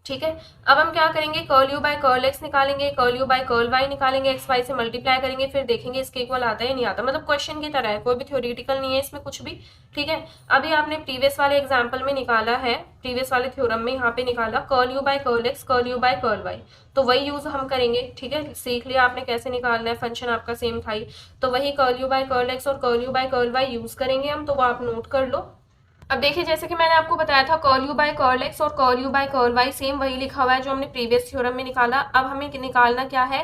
Speaker 1: ठीक है। अब हम क्या करेंगे, curl u by curl x निकालेंगे, curl u by curl y निकालेंगे, एक्स वाई से मल्टीप्लाई करेंगे, फिर देखेंगे इसके इक्वल आता है या नहीं आता, मतलब क्वेश्चन की तरह है, कोई भी थ्योरेटिकल नहीं है इसमें कुछ भी, ठीक है। अभी आपने प्रीवियस वाले एग्जाम्पल में निकाला है, प्रीवियस वाले थ्योरम में यहाँ पे निकाला curl u by curl x, curl u by curl y, तो वही यूज हम करेंगे, ठीक है। सीख लिया आपने कैसे निकालना है, फंक्शन आपका सेम था ही, तो वही curl u by curl x और curl u by curl y use करेंगे हम, तो वो आप नोट कर लो। अब देखिए जैसे कि मैंने आपको बताया था, curl u by curl x और curl u by curl y same वही लिखा हुआ है जो हमने प्रीवियस थ्योरम में निकाला। अब हमें निकालना क्या है,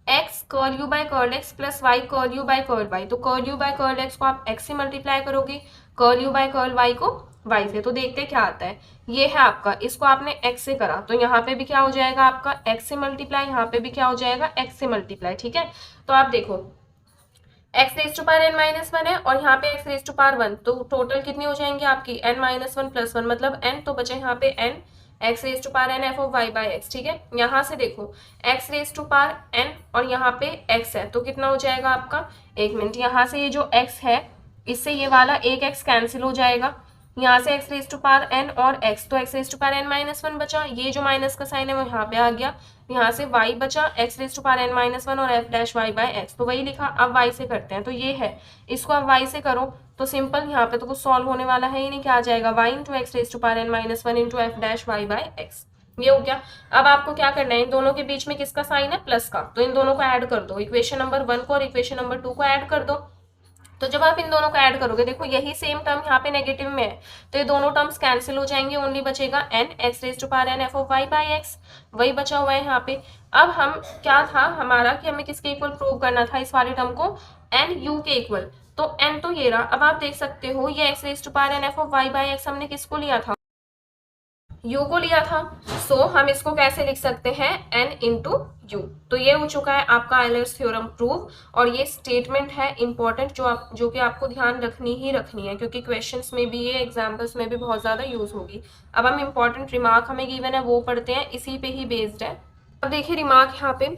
Speaker 1: x curl u by curl x plus y curl u by curl y. तो curl u by curl x को आप एक्स से मल्टीप्लाई करोगे, curl u by curl y को वाई से, तो देखते हैं क्या आता है। ये है आपका, इसको आपने एक्स से करा तो यहाँ पे भी क्या हो जाएगा आपका एक्स से मल्टीप्लाई, यहाँ पे भी क्या हो जाएगा एक्स से मल्टीप्लाई, ठीक है। तो आप देखो x raise to power n minus one है और यहाँ पे x raise to power one, तो टोटल कितनी हो जाएंगी आपकी n minus one plus one, मतलब एन, तो बचे यहाँ पे n x raise to power n f of y by x, ठीक है। यहाँ से देखो x raise to power n और यहाँ पे एक्स है, तो कितना हो जाएगा आपका, एक मिनट, यहाँ से ये जो एक्स है इससे ये वाला एक एक्स कैंसिल हो जाएगा, यहाँ से x raise to power n और एक्स, तो x raise to power n minus one बचा, ये जो माइनस का साइन है वो यहाँ पे आ गया, यहाँ से y बचा x raise to power n minus one और f dash y by x, तो वही लिखा। अब y से करते हैं, तो ये है, इसको अब y से करो तो सिंपल, यहाँ पे तो कुछ सॉल्व होने वाला है ही नहीं, क्या आ जाएगा y into x raise to power n minus one into f dash y by x, ये हो गया। अब आपको क्या करना है, इन दोनों के बीच में किसका साइन है, प्लस का, तो इन दोनों को ऐड कर दो, इक्वेशन नंबर 1 को और इक्वेशन नंबर 2 को ऐड कर दो। तो जब आप इन दोनों को ऐड करोगे, देखो यही सेम टर्म यहाँ पे नेगेटिव में है, तो ये दोनों टर्म्स कैंसिल हो जाएंगे, ओनली बचेगा n x raise to power n f of y by x, वही बचा हुआ है यहाँ पे। अब हम क्या था हमारा कि हमें किसके इक्वल प्रूव करना था, इस वाले टर्म को एन यू के इक्वल, तो एन तो ये रहा। अब आप देख सकते हो ये x raise to power n f of y by x हमने किसको लिया था, यू को लिया था, सो हम इसको कैसे लिख सकते हैं, n इंटू यू। तो ये हो चुका है आपका आइलर्स थ्योरम प्रूव, और ये स्टेटमेंट है इंपॉर्टेंट जो कि आपको ध्यान रखनी ही रखनी है, क्योंकि क्वेश्चंस में भी ये एग्जाम्पल्स में भी बहुत ज़्यादा यूज होगी। अब हम इंपॉर्टेंट रिमार्क हमें गिवन है वो पढ़ते हैं, इसी पे ही बेस्ड है। अब देखिए रिमार्क यहाँ पे,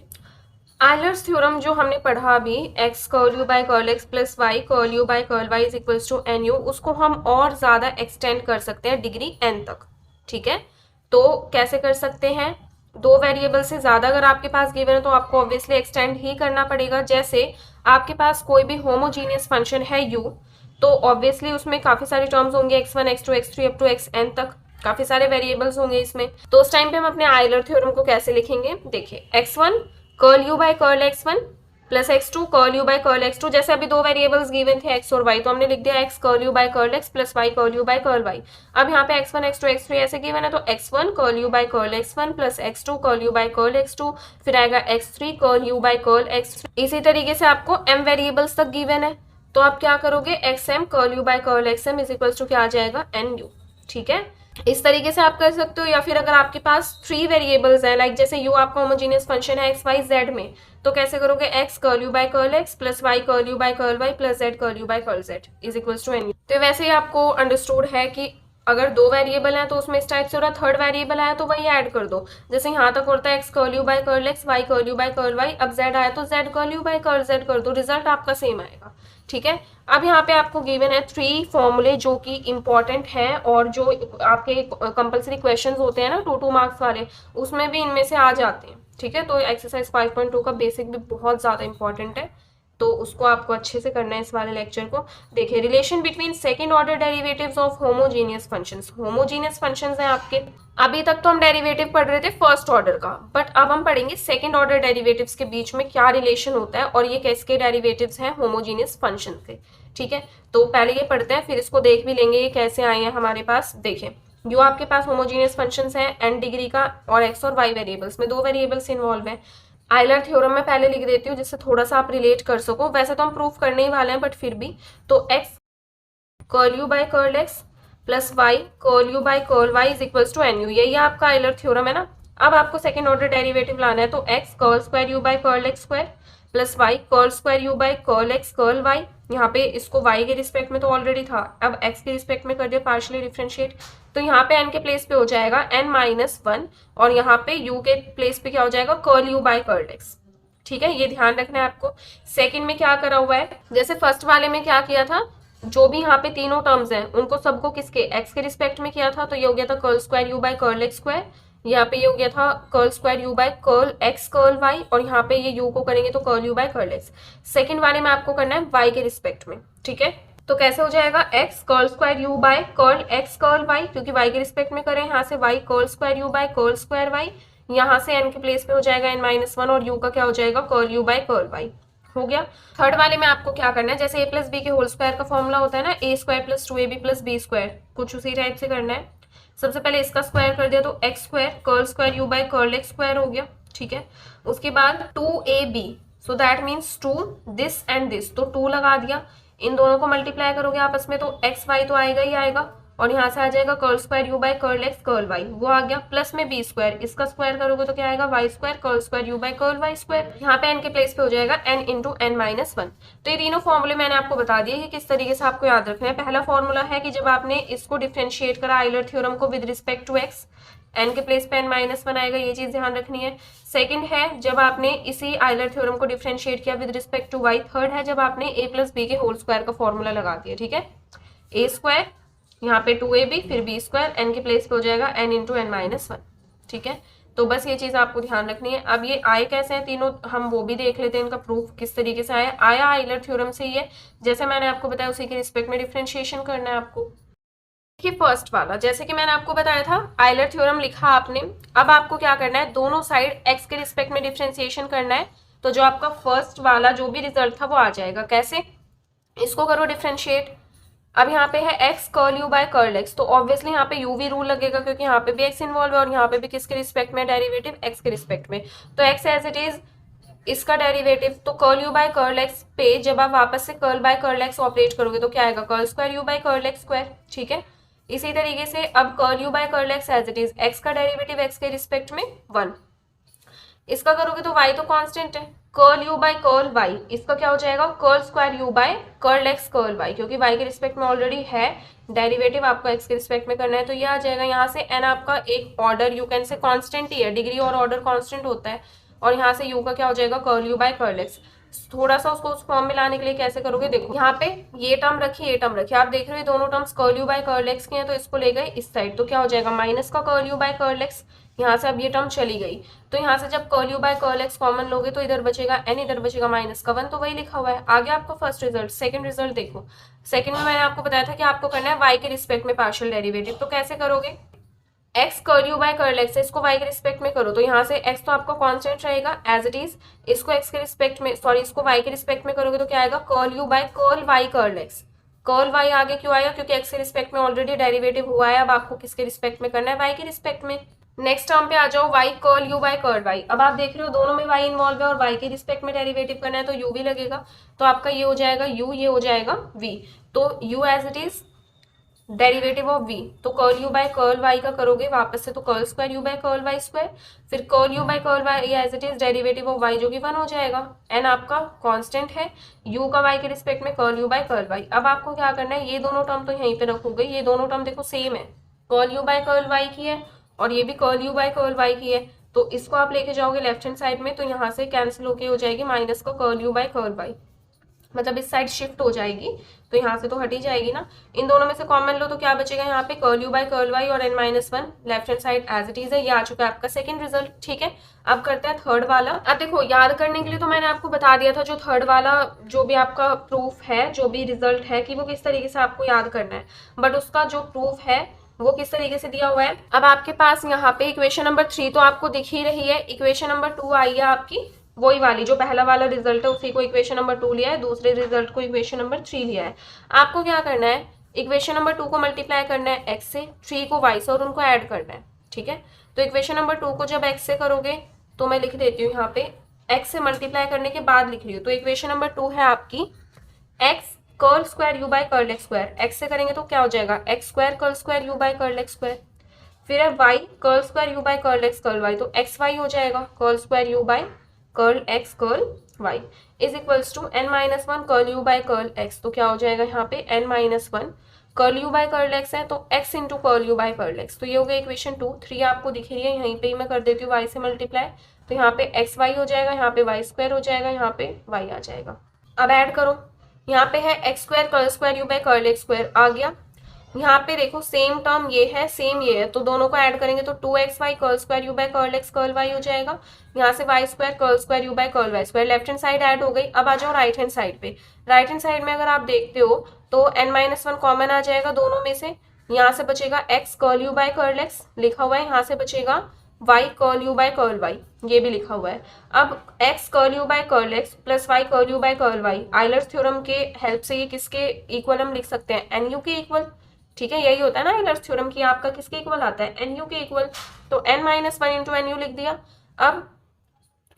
Speaker 1: आइलर्स थ्योरम जो हमने पढ़ा अभी, x curl u by curl x plus y curl u by curl y is equals to n u, उसको हम और ज़्यादा एक्सटेंड कर सकते हैं डिग्री n तक, ठीक है। तो कैसे कर सकते हैं, दो वेरिएबल से ज्यादा अगर आपके पास गिवन है तो आपको ऑब्वियसली एक्सटेंड ही करना पड़ेगा। जैसे आपके पास कोई भी होमोजीनियस फंक्शन है u, तो ऑब्वियसली उसमें काफी सारे टर्म्स होंगे, x1 x2 x3 up to xn तक, काफी सारे वेरिएबल्स होंगे इसमें। तो उस टाइम पे हम अपने आइलर थ्योरम को कैसे लिखेंगे, देखिए x1 curl u by curl x1 plus x2 curl u by curl x2, जैसे अभी दो वेरिएबल्स गिवन थे x और y, तो हमने लिख दिया x curl u by curl x plus y curl u by curl y। अब यहाँ पे x1 x2 x3 ऐसे गिवन है, तो x1 curl u by curl x1 plus x2 curl u by curl x2, फिर आएगा x3 curl u by curl x3। इसी तरीके से आपको m वेरिएबल्स तक गिवन है, तो आप क्या करोगे, xm curl u by curl xm is equals to क्या आ जाएगा, nu, ठीक है। इस तरीके से आप कर सकते हो, या फिर अगर आपके पास 3 वेरिएबल्स हैं, लाइक जैसे u आपका होमोजीनियस फंक्शन है x y z में, तो कैसे करोगे, x curl u by curl x plus y curl u by curl y plus z curl u by curl z is equals to n. तो वैसे ही आपको अंडरस्टूड है कि अगर 2 वेरिएबल हैं तो उसमें इस टाइप से हो रहा है, थर्ड वेरिएबल आया तो वही ऐड कर दो। जैसे यहाँ तक होता है x curl u by curl x, y curl u by curl y, अब जेड आया तो z curl u by curl z कर दो, रिजल्ट आपका सेम आएगा। ठीक है, अब यहाँ पे आपको गिवन है 3 फॉर्मूले जो कि इंपॉर्टेंट हैं और जो आपके कंपल्सरी क्वेश्चंस होते हैं ना 2 मार्क्स वाले, उसमें भी इनमें से आ जाते हैं। ठीक है, तो एक्सरसाइज 5.2 का बेसिक भी बहुत ज़्यादा इंपॉर्टेंट है, तो उसको आपको अच्छे से करना है इस वाले लेक्चर को। देखिए, relation between second order derivatives of homogeneous functions. Homogeneous functions हैं आपके, अभी तक तो हम डेरिवेटिव पढ़ रहे थे फर्स्ट ऑर्डर का, बट अब हम पढ़ेंगे सेकंड ऑर्डर डेरिवेटिव्स के बीच में क्या रिलेशन होता है और ये कैसे डेरिवेटिव्स हैं होमोजीनियस फंक्शन के। ठीक है, तो पहले ये पढ़ते हैं, फिर इसको देख भी लेंगे ये कैसे आए हैं हमारे पास। देखिए, जो आपके पास होमोजीनियस फंक्शंस हैं n डिग्री का और x और y वेरिएबल्स में 2 वेरिएबल्स इन्वॉल्व हैं। आइलर थ्योरम में पहले लिख देती हूँ जिससे थोड़ा सा आप रिलेट कर सको, वैसे तो हम प्रूफ करने ही वाले हैं बट फिर भी। तो x curl u by curl x plus y curl u by curl y is equals to n u, यही आपका आइलर थ्योरम है ना। अब आपको सेकंड ऑर्डर डेरिवेटिव लाना है, तो x curl square u by curl x square plus y curl square u by curl x curl y, यहाँ पे इसको y के रिस्पेक्ट में तो ऑलरेडी था, अब x के रिस्पेक्ट में कर दिया पार्शियली डिफरेंशिएट, तो यहाँ पे n के प्लेस पे हो जाएगा n-1 और यहाँ पे u के प्लेस पे क्या हो जाएगा curl u by curl x। ठीक है, ये ध्यान रखना है आपको। सेकंड में क्या करा हुआ है, जैसे फर्स्ट वाले में क्या किया था, जो भी यहाँ पे तीनों टर्म्स हैं उनको सबको किसके x के रिस्पेक्ट में किया था, तो ये हो गया था curl square u by curl x square, यहाँ पे ये हो गया था curl square u by curl x curl y, और यहाँ पे ये u को करेंगे तो curl u by curl x. Second वाले में आपको करना है y के रिस्पेक्ट में। ठीक है, तो कैसे हो जाएगा x curl square u by curl x curl y, क्योंकि y के रिस्पेक्ट में करें, यहाँ से y curl square u by curl square y, यहाँ से n के प्लेस पे हो जाएगा n-1 और u का क्या हो जाएगा curl u by curl y. हो गया। थर्ड वाले में आपको क्या करना है, जैसे a प्लस बी के होल स्क्वायर का फॉर्मूला होता है ना, a square plus 2ab plus b square, कुछ उसी टाइप से करना है। सबसे पहले इसका स्क्वायर कर दिया तो x square curl square u by curl x square हो गया। ठीक है, उसके बाद 2ab, so that means 2 this and this, तो 2 लगा दिया, इन दोनों को मल्टीप्लाई करोगे आपस में तो एक्स वाई तो आएगा ही आएगा, और यहाँ से आ जाएगा curl square u by curl x curl y, वो आ गया, प्लस में बी स्क्वायर, इसका स्क्वायर करोगे तो क्या आएगा y square curl square u by curl y square, यहाँ पे n के प्लेस पे हो जाएगा n इंटू n-1। तो ये तीनों फॉर्मूले मैंने आपको बता दिए कि किस तरीके से आपको याद रखना है। पहला फॉर्मूला है कि जब आपने इसको डिफ्रेंशिएट करा आइलर थ्योरम को with respect to x, n के प्लेस पे n-1 आएगा, ये चीज ध्यान रखनी है। सेकंड है जब आपने इसी आइलर थ्योरम को डिफ्रेंशिएट किया with respect to y। Third है जब आपने a प्लस बी के होल स्क्वायर का फॉर्मूला लगा दिया। ठीक है, a स्क्वायर यहाँ पे 2ab फिर b स्क्वायर, n के प्लेस पे हो जाएगा n इंटू n-1। ठीक है, तो बस ये चीज आपको ध्यान रखनी है। अब ये आए कैसे हैं तीनों, हम वो भी देख लेते हैं, इनका प्रूफ किस तरीके से आया। आया आइलर थ्योरम से ही है, जैसे मैंने आपको बताया उसी के रिस्पेक्ट में डिफ्रेंशिएशन करना है आपको। देखिए फर्स्ट वाला, जैसे कि मैंने आपको बताया था आइलर थ्योरम लिखा आपने, अब आपको क्या करना है, दोनों साइड x के रिस्पेक्ट में डिफ्रेंशिएशन करना है, तो जो आपका फर्स्ट वाला जो भी रिजल्ट था वो आ जाएगा। कैसे, इसको करो डिफ्रेंशिएट, अब यहाँ पे है x curl u by curl x, तो ऑब्वियसली यहाँ पे u भी रूल लगेगा क्योंकि यहाँ पे भी x इन्वॉल्व है और यहाँ पे भी किसके रिस्पेक्ट में डेरिवेटिव x के रिस्पेक्ट में, तो x एज इट इज इसका डेरिवेटिव, तो curl u by curl x पे जब आप वापस से curl by curl x operate करोगे तो क्या आएगा curl square u by curl x square. ठीक है, इसी तरीके से अब curl u by curl x as it is x का डेरिवेटिव x के रिस्पेक्ट में 1, इसका करोगे तो y तो कांस्टेंट है, curl u by curl y, इसका क्या हो जाएगा curl square u by curl x curl y, क्योंकि y के रिस्पेक्ट में ऑलरेडी है, डेरिवेटिव आपको x के रिस्पेक्ट में करना है, तो ये आ जाएगा। यहाँ से n आपका एक order you can say constant ही है, डिग्री और ऑर्डर कांस्टेंट होता है, और यहाँ से u का क्या हो जाएगा curl u by curl x. थोड़ा सा उसको उस फॉर्म में लाने के लिए कैसे करोगे, देखो यहाँ पे ये टर्म रखिए ये टर्म रखिए, आप देख रहे हो दोनों terms curl u by curl x के हैं, तो इसको ले गए इस साइड, तो क्या हो जाएगा माइनस का curl u by curl x, यहाँ से अब ये टर्म चली गई, तो यहाँ से जब curl u by curl x common लोगे तो इधर बचेगा n, इधर बचेगा माइनस का 1, तो वही लिखा हुआ है। आगे आपको फर्स्ट रिजल्ट। सेकंड रिजल्ट देखो, सेकंड में मैंने आपको बताया था कि आपको करना है y के रिस्पेक्ट में पार्शियल डेरिवेटिव, तो कैसे करोगे, x curl u by curl x है, इसको y के रिस्पेक्ट में करो, तो यहाँ से x तो आपका कांस्टेंट रहेगा एज इट इज, इसको x के रिस्पेक्ट में सॉरी इसको y के रिस्पेक्ट में करोगे तो क्या आएगा curl u by curl y curl x। Curl y आगे क्यों आएगा, क्योंकि x के रिस्पेक्ट में ऑलरेडी डेरिवेटिव हुआ है, अब आपको किसके रिस्पेक्ट में करना है y के रिस्पेक्ट में। नेक्स्ट टर्म पे आ जाओ y curl u by curl y, अब आप देख रहे हो दोनों में y इन्वॉल्व है और y के रिस्पेक्ट में डेरिवेटिव करना है तो u भी लगेगा, तो आपका ये हो जाएगा u, ये हो जाएगा v, तो u as it is derivative of v, तो curl u by curl y का करोगे वापस से तो curl square u by curl y square, फिर curl u by curl y as it is derivative of y जो कि 1 हो जाएगा। n आपका कांस्टेंट है, u का y के रिस्पेक्ट में curl u by curl y। अब आपको क्या करना है, ये दोनों टर्म तो यहीं पे रखोगे, ये दोनों टर्म देखो सेम है, curl u by curl y की है और ये भी curl u by curl y की है, तो इसको आप लेके जाओगे लेफ्ट हैंड साइड में, तो यहाँ से कैंसिल होके हो जाएगी माइनस का curl u by curl y, मतलब इस साइड शिफ्ट हो जाएगी, तो यहाँ से तो हट ही जाएगी ना। इन दोनों में से कॉमन लो तो क्या बचेगा यहाँ पे, curl u by curl y और n-1 left hand side as it is है। ये आ चुका है आपका सेकंड रिजल्ट। ठीक है, अब करते हैं थर्ड वाला। अब देखो याद करने के लिए तो मैंने आपको बता दिया था जो थर्ड वाला जो भी आपका प्रूफ है, जो भी रिजल्ट है कि वो किस तरीके से आपको याद करना है, बट उसका जो प्रूफ है वो किस तरीके से दिया हुआ है। अब आपके पास यहाँ पे इक्वेशन नंबर 3 तो आपको दिख ही रही है, इक्वेशन नंबर 2 आई है आपकी, वही वाली जो पहला वाला रिजल्ट है उसी को इक्वेशन नंबर 2 लिया है, दूसरे रिजल्ट को इक्वेशन नंबर 3 लिया है। आपको क्या करना है, इक्वेशन नंबर 2 को मल्टीप्लाई करना है x से, 3 को y से और उनको ऐड करना है। ठीक है, तो इक्वेशन नंबर 2 को जब x से करोगे तो मैं लिख देती हूँ यहाँ पे, x से मल्टीप्लाई करने के बाद लिख रही हूँ, तो इक्वेशन नंबर 2 है आपकी x curl square u by curl x square, x से करेंगे तो क्या हो जाएगा x square curl square u by curl x square, फिर है y curl square u by curl x curl y, तो एक्स वाई हो जाएगा curl square u by curl x curl y is equals to n-1 curl u by curl x, तो क्या हो जाएगा यहाँ पे n-1 curl u by curl x है तो x into curl u by curl x, तो ये हो गया इक्वेशन 2। 3 आपको दिख रही है, यहीं पे ही मैं कर देती हूँ y से मल्टीप्लाई, तो यहाँ पे एक्स वाई हो जाएगा, यहाँ पे वाई स्क्वायर हो जाएगा, यहाँ पे y आ जाएगा। अब ऐड करो, यहाँ पे है x square curl square u by curl x square आ गया, यहाँ पे देखो सेम टर्म ये है सेम ये है, तो दोनों को ऐड करेंगे तो 2xy curl square u by curl x curl y हो जाएगा, यहाँ से y square curl square u by curl y square, left hand side add हो गई। अब आ जाओ राइट हैंड साइड पे, राइट हैंड साइड में अगर आप देखते हो तो n-1 कॉमन आ जाएगा दोनों में से, यहाँ से बचेगा x curl u by curl x लिखा हुआ है, यहाँ से बचेगा y curl u by curl y ये भी लिखा हुआ है। अब x curl u by curl x plus y curl u by curl y, Euler's theorem के हेल्प से ये किसके इक्वल हम लिख सकते हैं, nu के इक्वल। ठीक है, यही होता है ना आइलर्स थ्योरम की, आपका किसके इक्वल आता है nu के इक्वल, तो n-1 इंटू nu लिख दिया। अब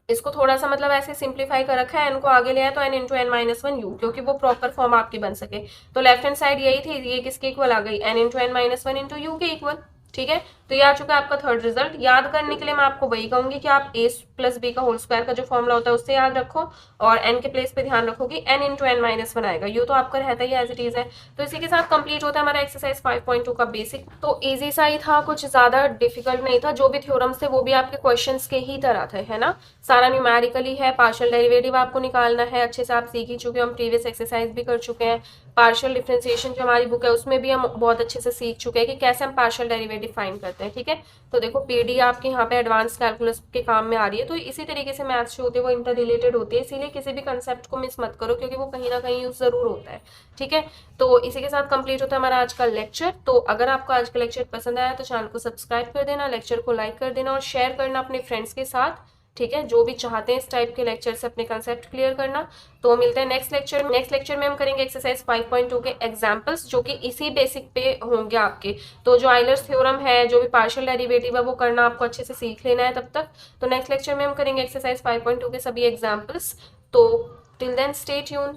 Speaker 1: इसको थोड़ा सा मतलब ऐसे सिंप्लीफाई कर रखा है, n को आगे ले आया तो n इंटू n-1 u, क्योंकि वो प्रॉपर फॉर्म आपकी बन सके, तो लेफ्ट हैंड साइड यही थी, ये किसके इक्वल आ गई n into n-1 into you के इक्वल। ठीक है, तो ये आ चुका है आपका थर्ड रिजल्ट। याद करने के लिए मैं आपको वही कहूंगी कि आप a प्लस बी का होल स्क्वायर का जो फॉर्मूला होता है उससे याद रखो, और n के प्लेस पे ध्यान रखोगी n इंटू n-1 आएगा, ये तो आपका रहता ही एज इट इज है। तो इसी के साथ कंप्लीट होता है हमारा एक्सरसाइज 5.2 का बेसिक। तो इजी सा ही था, कुछ ज्यादा डिफिकल्ट नहीं था, जो भी थ्योरम्स थे वो भी आपके क्वेश्चंस के ही तरह थे, है ना। सारा न्यूमेरिकली है, पार्शियल डेरिवेटिव आपको निकालना है, अच्छे से आप सीख ही चुके हो, हम प्रीवियस एक्सरसाइज भी कर चुके हैं। पार्शियल डिफरेंशिएशन जो हमारी बुक है उसमें भी हम बहुत अच्छे से सीख चुके हैं कि कैसे हम पार्शियल डेरिवेटिव फाइंड करते हैं। ठीक है, तो देखो पीडी आपके यहाँ पे एडवांस कैलकुलस के काम में आ रही है, तो इसी तरीके से मैथ्स जो होते हैं वो इंटर रिलेटेड होते हैं, इसीलिए किसी भी कंसेप्ट को मिस मत करो, क्योंकि वो कहीं ना कहीं यूज जरूर होता है। ठीक है, तो इसी के साथ कंप्लीट होता है हमारा आज का लेक्चर। तो अगर आपको आज का लेक्चर पसंद आया तो चैनल को सब्सक्राइब कर देना, लेक्चर को लाइक कर देना और शेयर करना अपने फ्रेंड्स के साथ। ठीक है, जो भी चाहते हैं इस टाइप के लेक्चर से अपने कंसेप्ट क्लियर करना। तो मिलते हैं नेक्स्ट लेक्चर में। नेक्स्ट लेक्चर में हम करेंगे एक्सरसाइज 5.2 के एग्जांपल्स, जो कि इसी बेसिक पे होंगे आपके। तो जो आइलर्स थ्योरम है, जो भी पार्शियल डेरिवेटिव है, वो करना आपको अच्छे से सीख लेना है तब तक। तो नेक्स्ट लेक्चर में हम करेंगे एक्सरसाइज 5.2 के सभी एग्जाम्पल्स। तो टिल देन स्टे ट्यून।